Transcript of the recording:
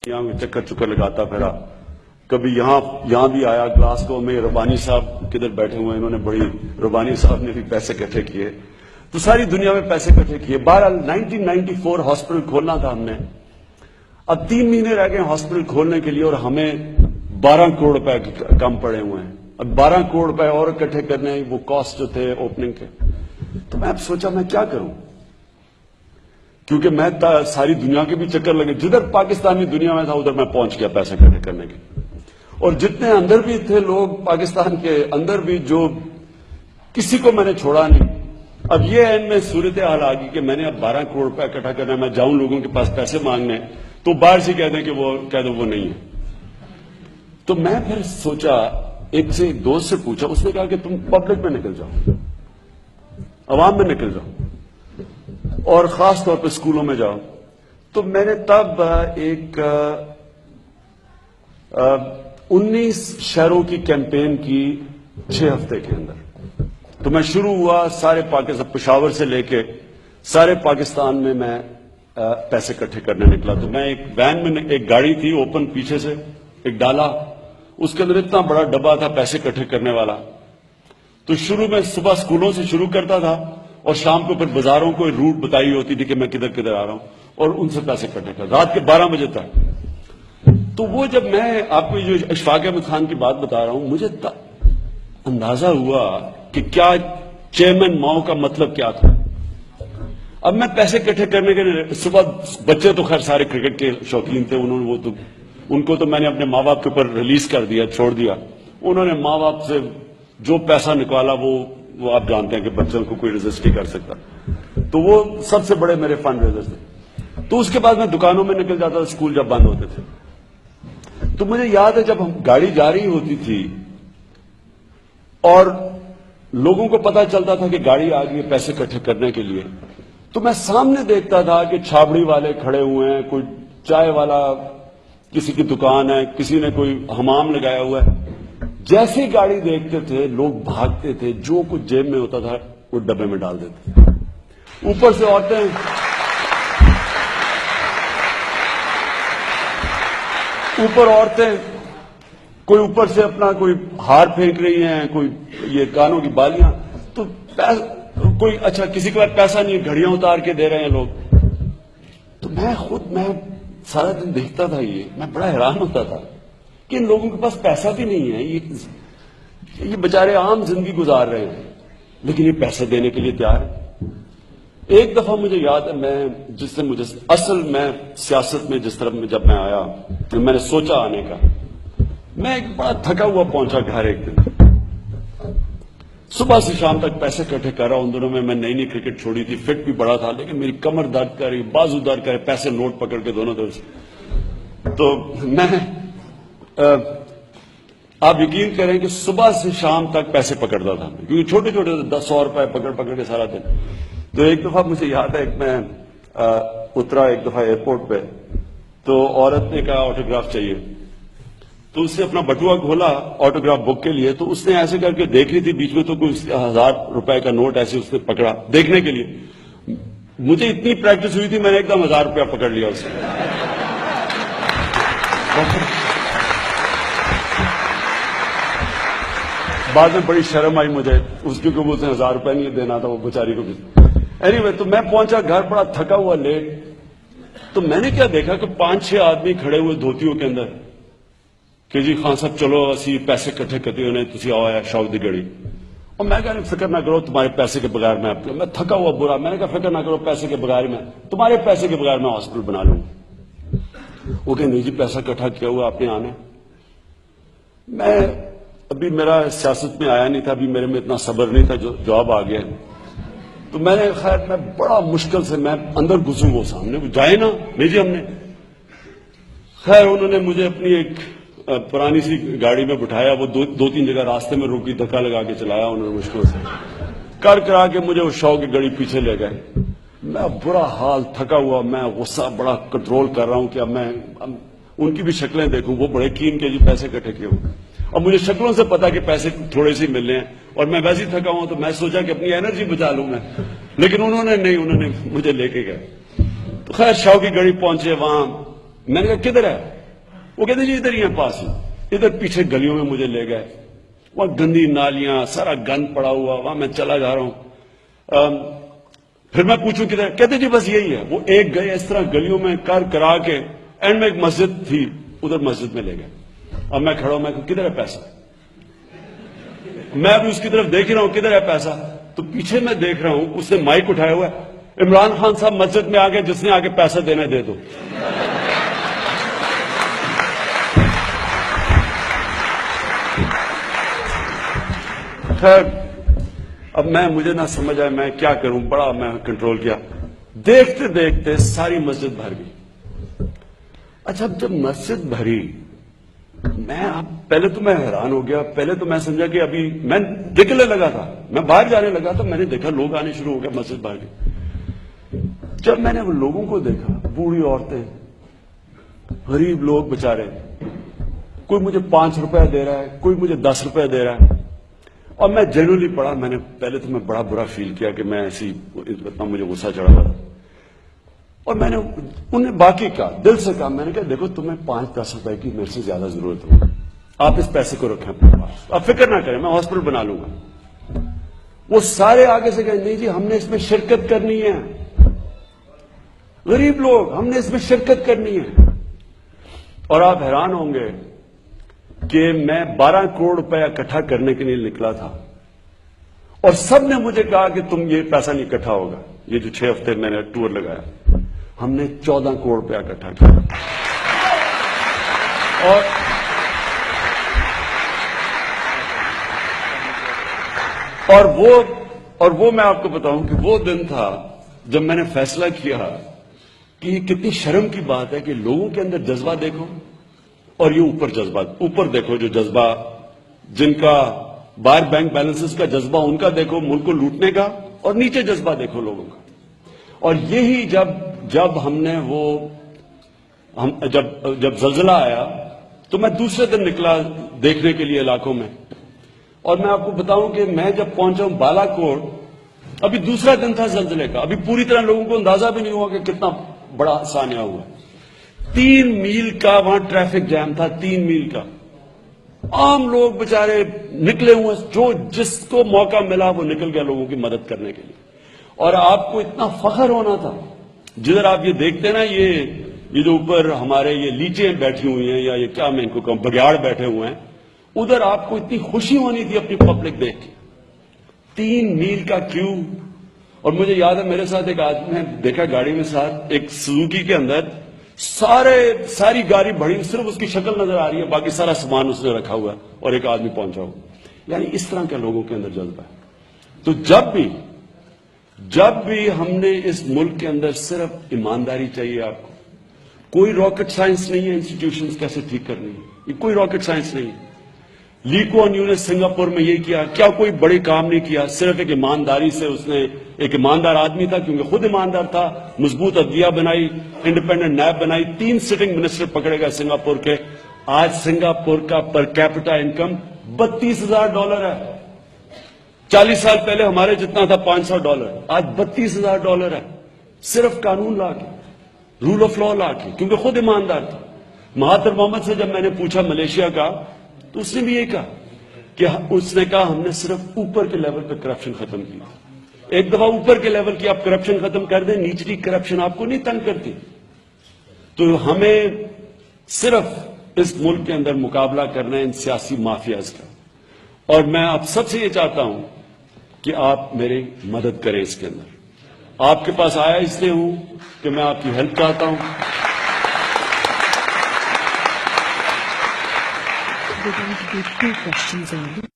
یہاں چکر چکر لگاتا پھرا، کبھی یہاں بھی آیا گلاسکو میں. ربانی صاحب کدھر بیٹھے ہوئے ہیں، انہوں نے بڑی، ربانی صاحب نے بھی پیسے اکٹھے کیے، تو ساری دنیا میں پیسے اکٹھے کیے. بہرحال 1994 ہاسپٹل کھولنا تھا ہم نے. اب 3 مہینے رہ گئے ہاسپٹل کھولنے کے لیے اور ہمیں 12 کروڑ روپے کم پڑے ہوئے ہیں. اب 12 کروڑ روپے اور اکٹھے کرنے ہیں، وہ کاسٹ جو تھے اوپننگ کے. تو میں اب سوچا میں کیا کروں، کیونکہ میں ساری دنیا کے بھی چکر لگے، جدھر پاکستانی دنیا میں تھا ادھر میں پہنچ گیا پیسے اکٹھے کرنے کے. اور جتنے اندر بھی تھے لوگ پاکستان کے اندر بھی، جو کسی کو میں نے چھوڑا نہیں. اب یہ ان میں صورتحال آ گئی کہ میں نے اب 12 کروڑ روپے اکٹھا کرنا ہے. میں جاؤں لوگوں کے پاس پیسے مانگنے تو باہر سے کہہ دیں کہ وہ کہہ دو وہ نہیں ہے. تو میں پھر سوچا، ایک دوست سے پوچھا، اس نے کہا کہ تم پبلک میں نکل جاؤ، عوام میں نکل جاؤ، اور خاص طور پہ اسکولوں میں جاؤ. تو میں نے تب ایک 19 شہروں کی کیمپین کی 6 ہفتے کے اندر. تو میں شروع ہوا سارے پاکستان، پشاور سے لے کے سارے پاکستان میں پیسے اکٹھے کرنے نکلا. تو میں ایک وین میں، ایک گاڑی تھی اوپن پیچھے سے، ایک ڈالا، اس کے اندر اتنا بڑا ڈبہ تھا پیسے اکٹھے کرنے والا. تو شروع میں صبح اسکولوں سے شروع کرتا تھا اور شام کو پھر بازاروں کو روٹ بتائی ہوتی تھی کہ میں کدھر کدھر آ رہا ہوں، اور ان سے پیسے اکٹھے کر رات کے 12 بجے تک. تو وہ جب میں آپ کو جو اشفاق احمد خان کی بات بتا رہا ہوں، مجھے اندازہ ہوا کہ کیا چیئرمین ماؤ کا مطلب کیا تھا. اب میں پیسے اکٹھے کرنے کے لیے صبح، بچے تو خیر سارے کرکٹ کے شوقین تھے، ان کو تو میں نے اپنے ماں باپ کے اوپر ریلیز کر دیا، چھوڑ دیا. انہوں نے ماں باپ سے جو پیسہ نکالا وہ آپ جانتے ہیں کہ بچوں کو کوئی ریزسٹ نہیں کر سکتا. تو وہ سب سے بڑے میرے فنڈ ریزر تھے. تو اس کے بعد میں دکانوں میں نکل جاتا تھا اسکول جب بند ہوتے تھے. تو مجھے یاد ہے جب ہم گاڑی جا رہی ہوتی تھی اور لوگوں کو پتا چلتا تھا کہ گاڑی آ گئی ہے پیسے اکٹھے کرنے کے لیے، تو میں سامنے دیکھتا تھا کہ چھابڑی والے کھڑے ہوئے ہیں، کوئی چائے والا، کسی کی دکان ہے، کسی نے کوئی حمام لگایا ہوا ہے. جیسے ہی گاڑی دیکھتے تھے لوگ بھاگتے تھے، جو کچھ جیب میں ہوتا تھا وہ ڈبے میں ڈال دیتے تھے. اوپر سے عورتیں کوئی اوپر سے اپنا کوئی ہار پھینک رہی ہیں، کوئی یہ کانوں کی بالیاں. تو کوئی اچھا کسی کے پاس پیسہ نہیں، گھڑیاں اتار کے دے رہے ہیں لوگ. تو میں سارا دن دیکھتا تھا، میں بڑا حیران ہوتا تھا کہ ان لوگوں کے پاس پیسہ بھی نہیں ہے، یہ بیچارے عام زندگی گزار رہے ہیں لیکن یہ پیسے دینے کے لیے تیار ہے. ایک دفعہ مجھے یاد ہے، میں سیاست میں جس طرح جب میں آیا تو میں نے سوچا آنے کا، میں ایک بڑا تھکا ہوا پہنچا گھر. ایک دن صبح سے شام تک پیسے اکٹھے کر رہا. ان دنوں میں نئی کرکٹ چھوڑی تھی، فٹ بھی بڑا تھا، لیکن میری کمر درد کر رہی، بازو درد کر رہے، پیسے نوٹ پکڑ کے دونوں طرف سے. تو میں آپ یقین کریں کہ صبح سے شام تک پیسے پکڑتا تھا، کیونکہ چھوٹے چھوٹے 100 روپے پکڑ کے سارا دن. تو ایک دفعہ مجھے یاد ہے، میں اترا ایک دفعہ ایئرپورٹ پہ، تو عورت نے کہا آٹوگراف چاہیے. تو اس نے اپنا بٹوا کھولا آٹوگراف بک کے لیے، تو اس نے ایسے کر کے دیکھ لی تھی بیچ میں، تو کوئی 1000 روپے کا نوٹ ایسے اس نے پکڑا دیکھنے کے لیے. مجھے اتنی پریکٹس ہوئی تھی، میں نے ایک دم 1000 روپیہ پکڑ لیا اس سے. بعد میں بڑی شرم آئی مجھے اس کی، کیونکہ اسے 1000 روپے نہیں دینا تھا وہ بیچاری کو بھی. اینی وے، تو میں پہنچا گھر بڑا تھکا ہوا لیٹ. تو میں نے کیا دیکھا کہ 5-6 آدمی کھڑے ہوئے دھوتیوں کے اندر کہ جی خان صاحب چلو اسی پیسے اکٹھے کرتے ہوئے تھی آؤ شاؤ دی گڑی. اور میں کہا فکر نہ کرو، تمہارے پیسے کے بغیر میں تھکا ہوا برا. میں نے کہا فکر نہ کرو، پیسے کے بغیر تمہارے پیسے کے بغیر میں ہاسپٹل بنا لوں. وہ کہ نہیں جی پیسہ اکٹھا کیا ہوا آپ نے آنا. میں ابھی میرا سیاست میں آیا نہیں تھا، ابھی میرے میں اتنا صبر نہیں تھا، جو جواب آ گیا. تو میں نے خیر میں بڑا مشکل سے میں اندر گھسوں، وہ سامنے وہ جائے نا نہیں جی ہم نے. خیر انہوں نے مجھے اپنی ایک پرانی سی گاڑی میں بٹھایا، وہ 2-3 جگہ راستے میں روکی، دھکا لگا کے چلایا انہوں نے، مشکل سے کرا کے مجھے اس شو کی گاڑی پیچھے لے گئے. میں برا حال تھکا ہوا، میں غصہ بڑا کنٹرول کر رہا ہوں کہ اب میں ان کی بھی شکلیں دیکھوں. وہ بڑے کین کے جی پیسے اکٹھے کیے ہوں. اب مجھے شکلوں سے پتا کہ پیسے تھوڑے سے ملنے ہیں اور میں ویسے ہی تھکا ہوں. تو میں سوچا کہ اپنی انرجی بچا لوں میں، لیکن انہوں نے مجھے لے کے گئے. تو خیر شو کی گاڑی پہنچے، وہاں میں نے کہا کدھر ہے؟ وہ کہتے جی ادھر ہی ہے پاس ہی. ادھر پیچھے گلیوں میں مجھے لے گئے, وہاں گندی نالیاں, سارا گند پڑا ہوا, وہاں میں چلا جا رہا ہوں. پھر میں پوچھوں کدھر؟ کہتے جی بس یہی ہے. وہ ایک گئے اس طرح گلیوں میں کر کرا کے اینڈ میں ایک مسجد تھی, ادھر مسجد میں لے گئے. اب میں کھڑا ہوں, میں کہا کدھر ہے پیسہ؟ میں ابھی اس کی طرف دیکھ رہا ہوں کدھر ہے پیسہ, تو پیچھے میں دیکھ رہا ہوں اس نے مائک اٹھایا ہوا ہے, عمران خان صاحب مسجد میں آ گئے, جس نے آگے پیسہ دینا دے دو. خیر اب مجھے نہ سمجھ آئے میں کیا کروں, بڑا میں کنٹرول کیا. دیکھتے دیکھتے ساری مسجد بھر گئی. اچھا جب مسجد بھری, پہلے تو میں حیران ہو گیا. پہلے تو میں سمجھا کہ ابھی میں نکلنے لگا تھا, میں باہر جانے لگا تھا, میں نے دیکھا لوگ آنے شروع ہو گئے, مسجد بھر گئی. جب میں نے وہ لوگوں کو دیکھا, بوڑھی عورتیں, غریب لوگ بےچارے, کوئی مجھے 5 روپے دے رہا ہے, کوئی مجھے 10 روپے دے رہا ہے. اور میں جنرلی پڑھا, میں نے پہلے تو میں بڑا برا فیل کیا کہ میں ایسی, اتنا مجھے غصہ چڑھا ہوا تھا. اور میں نے انہیں باقی کہا, دل سے کہا, میں نے کہا دیکھو تمہیں 5-10 روپے کی میرے سے زیادہ ضرورت ہوگی, آپ اس پیسے کو رکھیں اپنے پاس, آپ فکر نہ کریں, میں ہاسپٹل بنا لوں گا. وہ سارے آگے سے کہیں نہیں جی ہم نے اس میں شرکت کرنی ہے, غریب لوگ, ہم نے اس میں شرکت کرنی ہے. اور آپ حیران ہوں گے کہ میں 12 کروڑ روپے اکٹھا کرنے کے لیے نکلا تھا, اور سب نے مجھے کہا کہ تم یہ پیسہ نہیں اکٹھا ہوگا. یہ جو 6 ہفتے میں نے ٹور لگایا, ہم نے 14 کروڑ روپے اکٹھا کیا. اور وہ میں آپ کو بتاؤں کہ وہ دن تھا جب میں نے فیصلہ کیا کہ یہ کتنی شرم کی بات ہے کہ لوگوں کے اندر جذبہ دیکھو, اور یہ اوپر جذبات, اوپر دیکھو جو جذبہ, جن کا باہر بینک بیلنسز کا جذبہ ان کا دیکھو ملک کو لوٹنے کا, اور نیچے جذبہ دیکھو لوگوں کا. اور یہی جب ہم نے جب زلزلہ آیا تو میں دوسرے دن نکلا دیکھنے کے لیے علاقوں میں, اور میں آپ کو بتاؤں کہ میں جب پہنچا ہوں بالا کوٹ, ابھی دوسرا دن تھا زلزلے کا, ابھی پوری طرح لوگوں کو اندازہ بھی نہیں ہوا کہ کتنا بڑا سانحہ ہوا. 3 میل کا وہاں ٹریفک جام تھا, 3 میل کا. عام لوگ بےچارے نکلے ہوئے, جو جس کو موقع ملا وہ نکل گیا لوگوں کی مدد کرنے کے لیے. اور آپ کو اتنا فخر ہونا تھا, جدھر آپ یہ دیکھتے نا, یہ جو اوپر ہمارے یہ لیچیں بیٹھی ہوئی ہیں, یا یہ کیا میں ان کو کہوں, بگیاڑ بیٹھے ہوئے ہیں, ادھر آپ کو اتنی خوشی ہونی تھی اپنی پبلک دیکھ کے. 3 میل کا کیو. اور مجھے یاد ہے میرے ساتھ ایک آدمی نے دیکھا گاڑی میں ساتھ, ایک سوزوکی کے اندر ساری گاڑی بڑی, صرف اس کی شکل نظر آ رہی ہے, باقی سارا سامان اس نے رکھا ہوا ہے, اور ایک آدمی پہنچا ہوا. یعنی اس طرح کے لوگوں کے اندر جذبہ ہے. تو جب بھی ہم نے اس ملک کے اندر صرف ایمانداری چاہیے آپ کو, کوئی راکٹ سائنس نہیں ہے انسٹیٹیوشنز کیسے ٹھیک کرنی ہے, یہ کوئی راکٹ سائنس نہیں ہے. لی کوان یو نے سنگاپور میں یہ کیا, کیا کوئی بڑے کام نہیں کیا, صرف ایک ایمانداری سے اس نے, ایک ایماندار آدمی تھا کیونکہ خود ایماندار تھا, مضبوط عدلیہ بنائی, انڈیپینڈنٹ نیب بنائی, 3 سٹنگ منسٹر پکڑے گئے سنگاپور کے. آج سنگاپور کا پر کیپٹا انکم $32,000 ہے. 40 سال پہلے ہمارے جتنا تھا $500, آج $32,000 ہے, صرف قانون لا کے, رول آف لا لا کے, کیونکہ خود ایماندار تھا. مہاتر محمد سے جب میں نے پوچھا ملیشیا کا, تو اس نے بھی یہی کہا کہ اس نے کہا ہم نے صرف اوپر کے لیول پہ کرپشن ختم کی. ایک دفعہ اوپر کے لیول کی آپ کرپشن ختم کر دیں, نیچلی کرپشن آپ کو نہیں تنگ کرتی. تو ہمیں صرف اس ملک کے اندر مقابلہ کرنا ہے ان سیاسی مافیاز کا. اور میں آپ سب سے یہ چاہتا ہوں کہ آپ میری مدد کریں اس کے اندر. آپ کے پاس آیا اس لیے ہوں کہ میں آپ کی ہیلپ چاہتا ہوں. We're going to do 2 questions only.